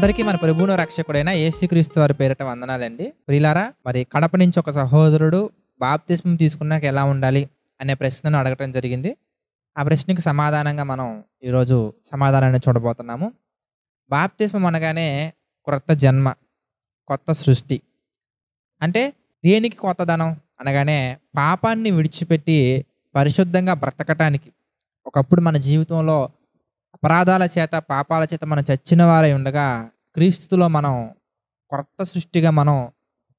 అందరికీ మన ప్రభువును రక్షకుడైన యేసుక్రీస్తు వారి పేరిట వందనాలండి. ప్రియులారా, మరి కడప నుంచి ఒక సహోదరుడు బాప్తిస్మం తీసుకున్నాక ఎలా ఉండాలి అనే ప్రశ్నను అడగటం జరిగింది. ఆ ప్రశ్నకి సమాధానంగా మనం ఈరోజు సమాధానాన్ని చూడబోతున్నాము. బాప్తిస్మం అనగానే క్రొత్త జన్మ, కొత్త సృష్టి. అంటే దేనికి కొత్తదనం అనగానే పాపాన్ని విడిచిపెట్టి పరిశుద్ధంగా బ్రతకటానికి. ఒకప్పుడు మన జీవితంలో అపరాధాల చేత, పాపాల చేత మనం చచ్చిన వారై ఉండగా క్రీస్తులో మనం కొత్త సృష్టిగా మనం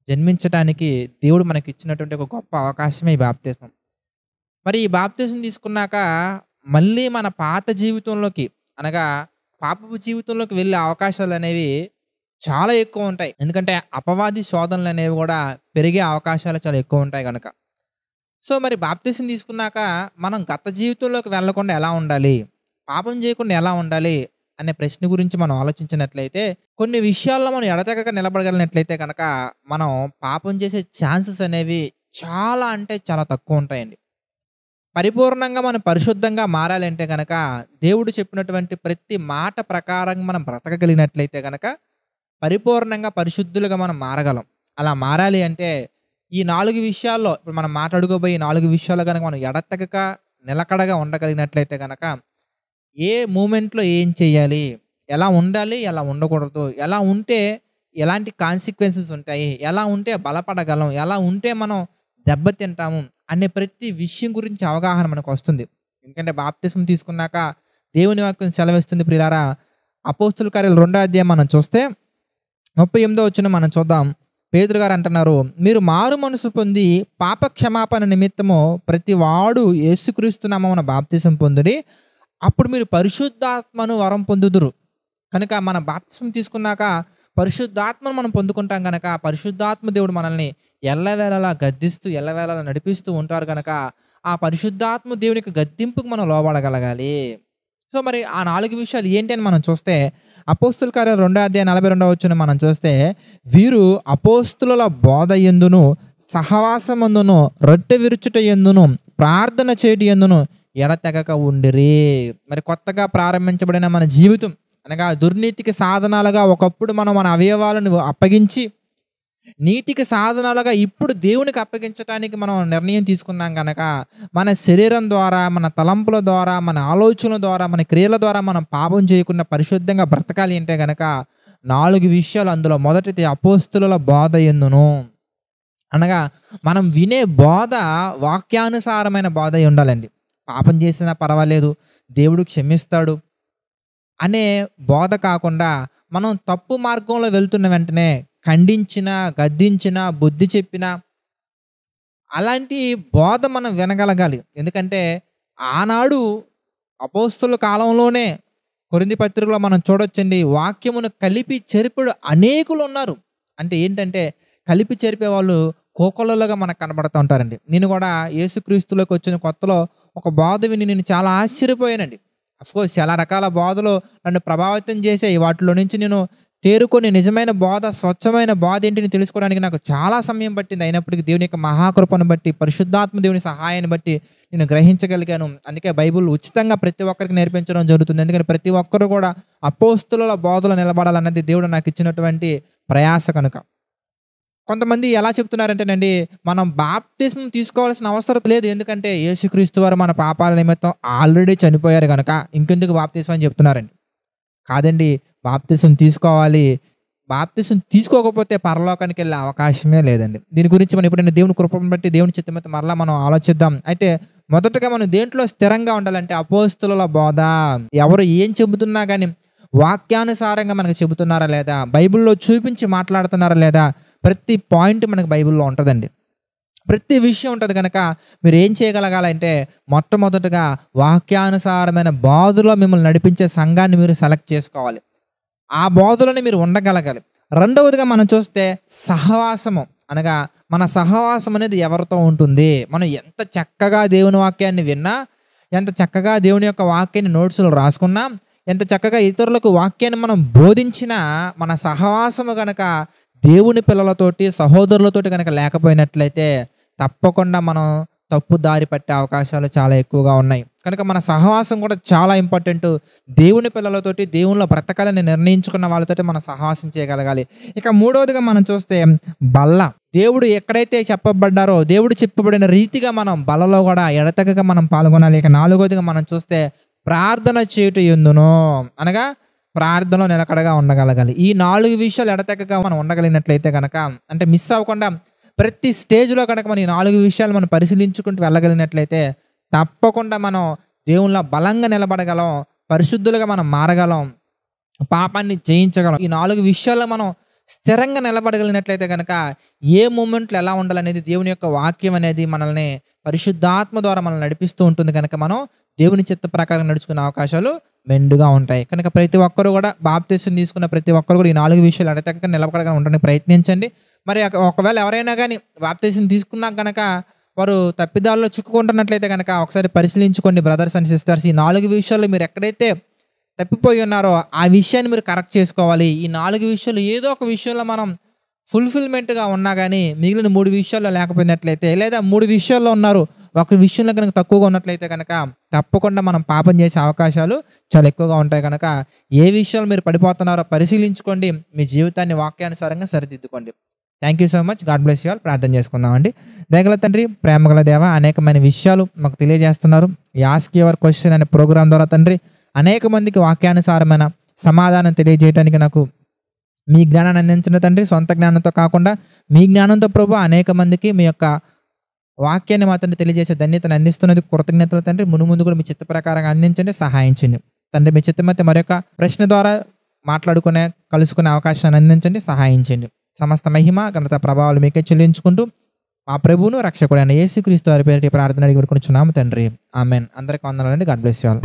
జన్మించటానికి దేవుడు మనకి ఇచ్చినటువంటి ఒక గొప్ప అవకాశమే ఈ బాప్తిస్మం. మరి ఈ బాప్తిస్మం తీసుకున్నాక మళ్ళీ మన పాత జీవితంలోకి అనగా పాపపు జీవితంలోకి వెళ్ళే అవకాశాలు అనేవి చాలా ఎక్కువ ఉంటాయి. ఎందుకంటే అపవాది శోధనలు అనేవి కూడా పెరిగే అవకాశాలు చాలా ఎక్కువ ఉంటాయి కనుక. సో మరి బాప్తిస్మం తీసుకున్నాక మనం గత జీవితంలోకి వెళ్ళకుండా ఎలా ఉండాలి, పాపం చేయకుండా ఎలా ఉండాలి అనే ప్రశ్న గురించి మనం ఆలోచించినట్లయితే, కొన్ని విషయాల్లో మనం ఎడతెగక నిలబడగలిగినట్లయితే కనుక మనం పాపం చేసే ఛాన్సెస్ అనేవి చాలా అంటే చాలా తక్కువ ఉంటాయండి. పరిపూర్ణంగా మనం పరిశుద్ధంగా మారాలంటే కనుక దేవుడు చెప్పినటువంటి ప్రతి మాట ప్రకారం మనం బ్రతకగలిగినట్లయితే కనుక పరిపూర్ణంగా పరిశుద్ధులుగా మనం మారగలం. అలా మారాలి అంటే ఈ 4 విషయాల్లో, ఇప్పుడు మనం మాట్లాడుకోబోయే 4 విషయాల్లో కనుక మనం ఎడతెగక నిలకడగా ఉండగలిగినట్లయితే కనుక ఏ మూమెంట్లో ఏం చేయాలి, ఎలా ఉండాలి, ఎలా ఉండకూడదు, ఎలా ఉంటే ఎలాంటి కాన్సిక్వెన్సెస్ ఉంటాయి, ఎలా ఉంటే బలపడగలం, ఎలా ఉంటే మనం దెబ్బతింటాము అనే ప్రతి విషయం గురించి అవగాహన మనకు వస్తుంది. ఎందుకంటే బాప్తిస్మం తీసుకున్నాక దేవుని వాక్యం సెలవిస్తుంది. ప్రియులారా, అపోస్తుల కార్యాలు 2వ అధ్యాయం మనం చూస్తే 38వ వచనం మనం చూద్దాం. పేతురు గారు అంటున్నారు, మీరు మారు మనసు పొంది పాప క్షమాపణ నిమిత్తము ప్రతి వాడు యేసుక్రీస్తు నామమున బాప్తిస్మం పొందుడి, అప్పుడు మీరు పరిశుద్ధాత్మను వరం పొందుదురు. కనుక మన బాప్తిస్మం తీసుకున్నాక పరిశుద్ధాత్మను మనం పొందుకుంటాం కనుక పరిశుద్ధాత్మ దేవుడు మనల్ని ఎల్లవేళలా గద్దిస్తూ ఎల్లవేళలా నడిపిస్తూ ఉంటారు కనుక ఆ పరిశుద్ధాత్మ దేవునికి గద్దింపుకు మనం లోబడగలగాలి. సో మరి ఆ 4 విషయాలు ఏంటి అని మనం చూస్తే అపోస్తుల కార్యాలు 2వ అధ్యాయం 42వ వచనం మనం చూస్తే, వీరు అపోస్తుల బోధ యందును సహవాసమందును రొట్టె విరుచుట యందును ప్రార్థన చేయటి యందును ఎడతెగక ఉండిరి. మరి కొత్తగా ప్రారంభించబడిన మన జీవితం అనగా దుర్నీతికి సాధనాలుగా ఒకప్పుడు మనం మన అవయవాలను అప్పగించి నీతికి సాధనాలుగా ఇప్పుడు దేవునికి అప్పగించడానికి మనం నిర్ణయం తీసుకున్నాం కనుక మన శరీరం ద్వారా, మన తలంపుల ద్వారా, మన ఆలోచనల ద్వారా, మన క్రియల ద్వారా మనం పాపం చేయకుండా పరిశుద్ధంగా బ్రతకాలి అంటే కనుక 4 విషయాలు. అందులో మొదటిది అపోస్తుల బోధ యందును అనగా మనం వినే బోధ వాక్యానుసారమైన బోధ అయి ఉండాలండి. పాపం చేసినా పర్వాలేదు, దేవుడు క్షమిస్తాడు అనే బోధ కాకుండా మనం తప్పు మార్గంలో వెళ్తున్న వెంటనే ఖండించినా, గద్దించినా, బుద్ధి చెప్పినా అలాంటి బోధ మనం వినగలగాలి. ఎందుకంటే ఆనాడు అపోస్తుల కాలంలోనే కొరింథీ పత్రికలో మనం చూడొచ్చండి, వాక్యమును కలిపి చెరిపెడు అనేకులు ఉన్నారు. అంటే ఏంటంటే కలిపి చెరిపే వాళ్ళు కోకొల్లలుగా మనకు కనబడుతూ ఉంటారండి. నేను కూడా యేసుక్రీస్తులోకి వచ్చిన కొత్తలో ఒక బోధ విని నేను చాలా ఆశ్చర్యపోయానండి. అఫ్కోర్స్ చాలా రకాల బోధలు నన్ను ప్రభావితం చేసాయి. వాటిలో నుంచి నేను తేరుకొని నిజమైన బోధ, స్వచ్ఛమైన బోధ ఏంటిని తెలుసుకోవడానికి నాకు చాలా సమయం పట్టింది. అయినప్పటికీ దేవుని యొక్క మహాకృపను బట్టి, పరిశుద్ధాత్మ దేవుని సహాయాన్ని బట్టి నేను గ్రహించగలిగాను. అందుకే బైబిల్ ఉచితంగా ప్రతి ఒక్కరికి నేర్పించడం జరుగుతుంది. ఎందుకంటే ప్రతి ఒక్కరు కూడా అపోస్తుల బోధలో నిలబడాలన్నది దేవుడు నాకు ఇచ్చినటువంటి ప్రయాస కనుక. కొంతమంది ఎలా చెప్తున్నారంటేనండి, మనం బాప్తిస్మం తీసుకోవాల్సిన అవసరం లేదు, ఎందుకంటే యేసుక్రీస్తు వారు మన పాపాల నిమిత్తం ఆల్రెడీ చనిపోయారు కనుక ఇంకెందుకు బాప్తిస్మం అని చెప్తున్నారండి. కాదండి, బాప్తిస్మం తీసుకోవాలి. బాప్తిస్మం తీసుకోకపోతే పరలోకానికి వెళ్ళే అవకాశమే లేదండి. దీని గురించి మనం ఎప్పుడైనా దేవుని కృపను బట్టి, దేవుని చిత్తమైతే మరలా మనం ఆలోచిద్దాం. అయితే మొదటగా మనం దేంట్లో స్థిరంగా ఉండాలంటే అపోస్తుల బోధ. ఎవరు ఏం చెబుతున్నా కానీ వాక్యానుసారంగా మనకు చెబుతున్నారా లేదా, బైబిల్లో చూపించి మాట్లాడుతున్నారా లేదా, ప్రతి పాయింట్ మనకు బైబిల్లో ఉంటుందండి. ప్రతి విషయం ఉంటుంది కనుక మీరు ఏం చేయగలగాలంటే మొట్టమొదటగా వాక్యానుసారమైన బోధలో మిమ్మల్ని నడిపించే సంఘాన్ని మీరు సెలెక్ట్ చేసుకోవాలి. ఆ బోధలోనే మీరు ఉండగలగాలి. రెండవదిగా మనం చూస్తే సహవాసము అనగా మన సహవాసం అనేది ఎవరితో ఉంటుంది. మనం ఎంత చక్కగా దేవుని వాక్యాన్ని విన్నా, ఎంత చక్కగా దేవుని యొక్క వాక్యాన్ని నోట్స్లో రాసుకున్నా, ఎంత చక్కగా ఇతరులకు వాక్యాన్ని మనం బోధించినా మన సహవాసము కనుక దేవుని పిల్లలతోటి, సహోదరులతోటి కనుక లేకపోయినట్లయితే తప్పకుండా మనం తప్పు దారి పట్టే అవకాశాలు చాలా ఎక్కువగా ఉన్నాయి. కనుక మన సహవాసం కూడా చాలా ఇంపార్టెంట్. దేవుని పిల్లలతోటి దేవునిలో బ్రతకాలని నిర్ణయించుకున్న వాళ్ళతోటి మనం సహవాసం చేయగలగాలి. ఇక మూడవదిగా మనం చూస్తే బల్ల. దేవుడు ఎక్కడైతే చెప్పబడ్డారో దేవుడు చెప్పబడిన రీతిగా మనం బలలో కూడా ఎడతెగక మనం పాల్గొనాలి. ఇక నాలుగవదిగా మనం చూస్తే ప్రార్థన చేయుట యందును, అనగా ప్రార్థనలో నిలకడగా ఉండగలగాలి. ఈ 4 విషయాలు ఎడతెగక మనం ఉండగలిగినట్లయితే కనుక, అంటే మిస్ అవ్వకుండా ప్రతి స్టేజ్లో కనుక మనం ఈ 4 విషయాలు మనం పరిశీలించుకుంటూ వెళ్ళగలిగినట్లయితే తప్పకుండా మనం దేవునిలో బలంగా నిలబడగలం, పరిశుద్ధులుగా మనం మారగలం, పాపాన్ని జయించగలం. ఈ 4 విషయాల్లో మనం స్థిరంగా నిలబడగలిగినట్లయితే కనుక ఏ మూమెంట్లో ఎలా ఉండాలనేది దేవుని యొక్క వాక్యం అనేది మనల్ని పరిశుద్ధాత్మ ద్వారా మనల్ని నడిపిస్తూ ఉంటుంది. కనుక మనం దేవుని చిత్త ప్రకారం నడుచుకునే అవకాశాలు మెండుగా ఉంటాయి. కనుక ప్రతి ఒక్కరు కూడా బాప్తిసం తీసుకున్న ప్రతి ఒక్కరు కూడా ఈ 4 విషయాలు ఎడతెగక నిలబడగా ఉండడానికి ప్రయత్నించండి. మరి ఒకవేళ ఎవరైనా కానీ బాప్తిసం తీసుకున్నాక కనుక వారు తప్పిదాల్లో చిక్కుకుంటున్నట్లయితే కనుక ఒకసారి పరిశీలించుకోండి బ్రదర్స్ అండ్ సిస్టర్స్. ఈ 4 విషయాలు మీరు ఎక్కడైతే తప్పిపోయి ఉన్నారో ఆ విషయాన్ని మీరు కరెక్ట్ చేసుకోవాలి. ఈ 4 విషయాలు ఏదో ఒక విషయంలో మనం ఫుల్ఫిల్మెంట్గా ఉన్నా కానీ మిగిలిన 3 విషయాల్లో లేకపోయినట్లయితే, లేదా 3 విషయాల్లో ఉన్నారు ఒక విషయంలో కనుక తక్కువగా ఉన్నట్లయితే కనుక తప్పకుండా మనం పాపం చేసే అవకాశాలు చాలా ఎక్కువగా ఉంటాయి. కనుక ఏ విషయాలు మీరు పడిపోతున్నారో పరిశీలించుకోండి, మీ జీవితాన్ని వాక్యానుసారంగా సరిదిద్దుకోండి. Thank you so much. God bless you all. ప్రార్థన చేసుకుందామండి. దయగల తండ్రి, ప్రేమగల దేవ, అనేకమైన విషయాలు మాకు తెలియజేస్తున్నారు. ఈ ఆస్క్ యువర్ క్వశ్చన్ అనే ప్రోగ్రాం ద్వారా తండ్రి అనేక మందికి వాక్యానుసారమైన సమాధానం తెలియజేయడానికి నాకు మీ జ్ఞానాన్ని అందించిన తండ్రి. సొంత జ్ఞానంతో కాకుండా మీ జ్ఞానంతో ప్రభు అనేక మందికి మీ యొక్క వాక్యాన్ని మాత్రం తెలియజేసే ధన్యతను అందిస్తున్నది కృతజ్ఞతలు తండ్రి. ముందు కూడా మీ చిత్త ప్రకారంగా అందించండి, సహాయించండి తండ్రి. మీ చిత్తమైతే మరొక ప్రశ్న ద్వారా కలుసుకునే అవకాశాన్ని అందించండి, సహాయించండి. సమస్త మహిమ ఘనత ప్రభావాలు మీకే చెల్లించుకుంటూ మా ప్రభువును రక్షకుడైన యేసుక్రీస్తు వారి పేరిట ప్రార్థన అడిగి పెట్టుకుని చున్నాము తండ్రి. ఆమెన్. అందరికీ వందనాలండి. God bless you all.